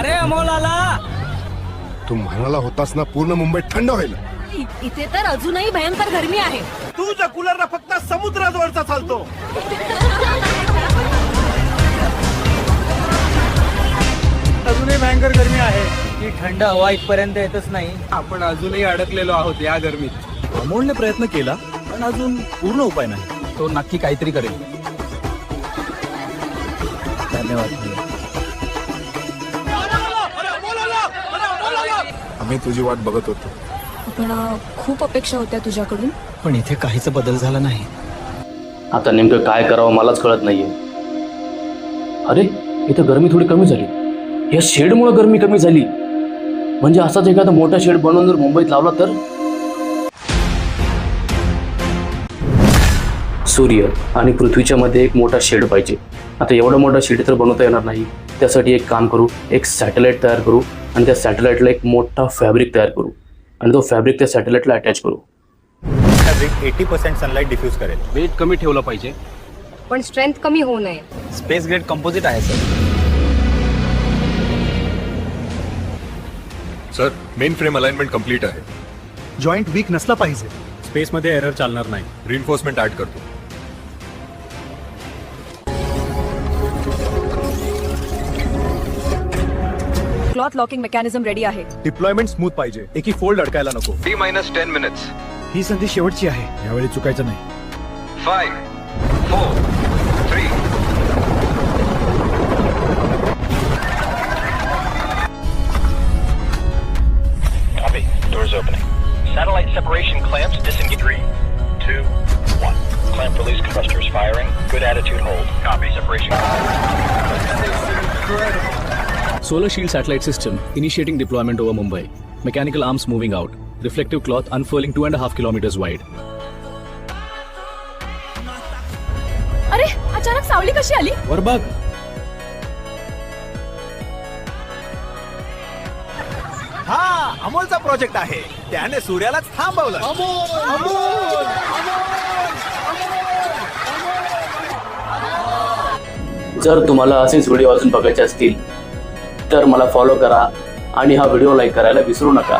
अरे अमोल आला. तू म्हणाला होतास ना पूर्ण मुंबईत थंड होईल. इथे तर अजूनही भयंकर गरमी आहे. तुझ्या कूलरला फक्त समुद्राजवळचा चालतो. अजूनही भयंकर गरमी आहे. ही थंड हवा इथपर्यंत येतच नाही. आपण अजूनही अडकलेलो आहोत या गरमीत. अमोलने प्रयत्न केला पण अजून पूर्ण उपाय नाही. तो नक्की काहीतरी करेल. धन्यवाद. आम्ही तुझी वाट बघत होतो. पण खूप अपेक्षा होत्या तुझ्याकडून. पण इथे काहीच बदल झाला नाही. आता नेमकं काय करावं मलाच कळत नाहीये. अरे इथं गरमी थोडी कमी झाली. या शेडमुळे गरमी कमी झाली. म्हणजे असाच एखादा मोठा शेड बनवून जर मुंबईत लावला तर सूर्य आणि पृथ्वीच्या मध्ये एक मोठा शेड पाहिजे. आता एवढा मोठा शेड तर बनवता येणार नाही. त्यासाठी एक काम करू, एक सॅटेलाइट तयार करू आणि त्या सॅटेलाइटला एक मोठा फॅब्रिक तयार करू आणि तो फॅब्रिक त्या सॅटेलाइटला अटॅच करू. फॅब्रिक 80% सनलाइट डिफ्यूज करेल. वेट कमी ठेवलं पाहिजे. पण स्ट्रेंथ कमी होऊ नये. स्पेस ग्रेड कंपोजिट आहे sir. Sir main frame alignment complete आहे. जॉईंट वीक नसला पाहिजे. स्पेस मध्ये एरर चालणार नाही. रिइन्फोर्समेंट ऍड करतो. क्लॉथ लॉकिंग मेकॅनिझम रेडी आहे. डिप्लॉयमेंट स्मूथ पाहिजे. एकी फोल्ड अडकायला नको. T-10 minutes. ही संधी शेवटची आहे. यावेळी चुकायचं नाही. 5, 4, 3. Copy. Doors opening. Satellite separation clamps disengage. 3, 2, 1. Clamp release thrusters firing. Good attitude hold. Copy. Separation. Solar Shield Satellite System initiating deployment over Mumbai. Mechanical arms moving out. Reflective cloth unfurling 2.5 kilometers wide. अरे अचानक सावली कशी आली? वर बघ. हा अमोलचा project आहे. त्याने सूर्यालाच थांबवलं. जर तुम्हाला असेच व्हिडिओ अजून बघायचे असतील तर मला फॉलो करा आणि हा व्हिडिओ लाईक करायला विसरू नका.